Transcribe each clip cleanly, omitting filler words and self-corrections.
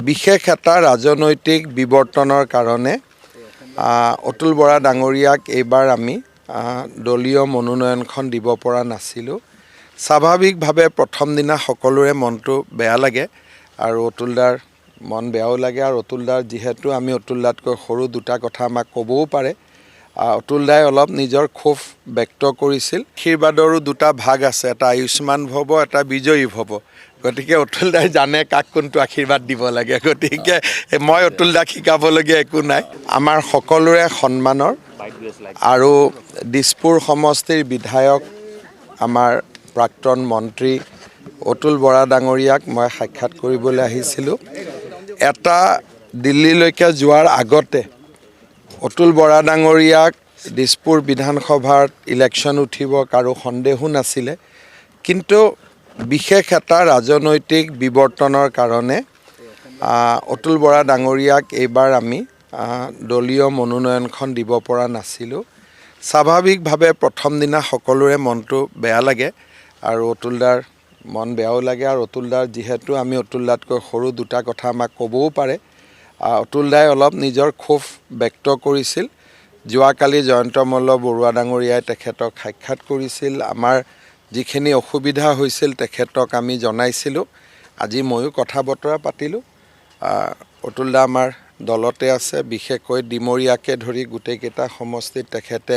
বিশেষ এটা ৰাজনৈতিক বিৱৰ্তনৰ কাৰণে অতুল বৰা ডাঙৰীয়াক এইবাৰ আমি দলীয় মনোনয়নখন দিব পৰা নাছিলোঁ। স্বাভাৱিকভাৱে প্ৰথম দিনা সকলোৰে মনটো বেয়া লাগে আৰু অতুলদাৰ মন বেয়াও লাগে আৰু অতুলদাৰ যিহেতু আমি অতুলদাতকৈ সৰু দুটা কথা আমাক ক'বও পাৰে। অতুলদাই অলপ নিজৰ ক্ষোভ ব্যক্ত কৰিছিল। আশীৰ্বাদৰো দুটা ভাগ আছে, এটা আয়ুষ্মান ভৱ, এটা বিজয়ী ভৱ। গতিকে অতুলদাই জানে কাক কোনটো আশীৰ্বাদ দিব লাগে। গতিকে মই অতুলদাক শিকাবলগীয়া একো নাই। আমাৰ সকলোৰে সন্মানৰ আৰু দিছপুৰ সমষ্টিৰ বিধায়ক আমাৰ প্ৰাক্তন মন্ত্ৰী অতুল বৰা ডাঙৰীয়াক মই সাক্ষাৎ কৰিবলৈ আহিছিলোঁ। এটা দিল্লীলৈকে যোৱাৰ আগতে অতুল বৰা ডাঙৰীয়াক দিছপুৰ বিধানসভাৰ ইলেকশ্যন উঠিব কাৰো সন্দেহো নাছিলে, কিন্তু বিশেষ এটা ৰাজনৈতিক বিৱৰ্তনৰ কাৰণে অতুল বৰা ডাঙৰীয়াক এইবাৰ আমি দলীয় মনোনয়নখন দিব পৰা নাছিলোঁ। স্বাভাৱিকভাৱে প্ৰথম দিনা সকলোৰে মনটো বেয়া লাগে আৰু অতুলদাৰ মন বেয়াও লাগে আৰু অতুলদাৰ যিহেতু আমি অতুলদাতকৈ সৰু দুটা কথা আমাক ক'বও পাৰে। অতুলদাই অলপ নিজৰ ক্ষোভ ব্যক্ত কৰিছিল। যোৱাকালি জয়ন্ত মল্ল বৰুৱা ডাঙৰীয়াই তেখেতক সাক্ষাৎ কৰিছিল। আমাৰ যিখিনি অসুবিধা হৈছিল তেখেতক আমি জনাইছিলোঁ। আজি ময়ো কথা বতৰা পাতিলোঁ। অতুলদা আমাৰ দলতে আছে, বিশেষকৈ ডিমৰীয়াকে ধৰি গোটেইকেইটা সমষ্টিত তেখেতে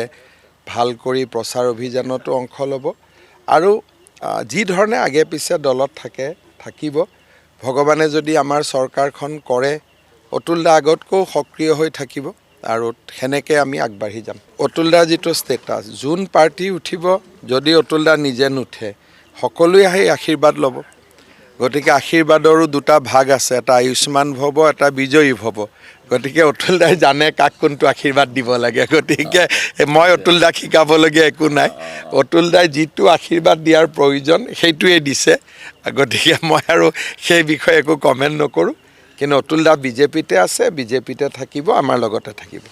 ভাল কৰি প্ৰচাৰ অভিযানতো অংশ ল'ব আৰু যি ধৰণে আগে পিছে দলত থাকিব। ভগৱানে যদি আমাৰ চৰকাৰখন কৰে, অতুলদা আগতকৈও সক্ৰিয় হৈ থাকিব আৰু সেনেকৈ আমি আগবাঢ়ি যাম। অতুলদাৰ যিটো ষ্টেটাছ, যোন পাৰ্টি উঠিব, যদি অতুলদা নিজে নুঠে সকলোৱে আহি আশীৰ্বাদ ল'ব। গতিকে আশীৰ্বাদৰো দুটা ভাগ আছে, এটা আয়ুষ্মান ভৱ, এটা বিজয়ী ভৱ। গতিকে অতুলদাই জানে কাক কোনটো আশীৰ্বাদ দিব লাগে। গতিকে মই অতুলদাক শিকাবলগীয়া একো নাই। অতুলদাই যিটো আশীৰ্বাদ দিয়াৰ প্ৰয়োজন সেইটোৱে দিছে। গতিকে মই আৰু সেই বিষয়ে একো কমেণ্ট নকৰোঁ। কিন্তু অতুলদা বিজেপিতে আছে, বিজেপিতে থাকিব, আমাৰ লগতে থাকিব।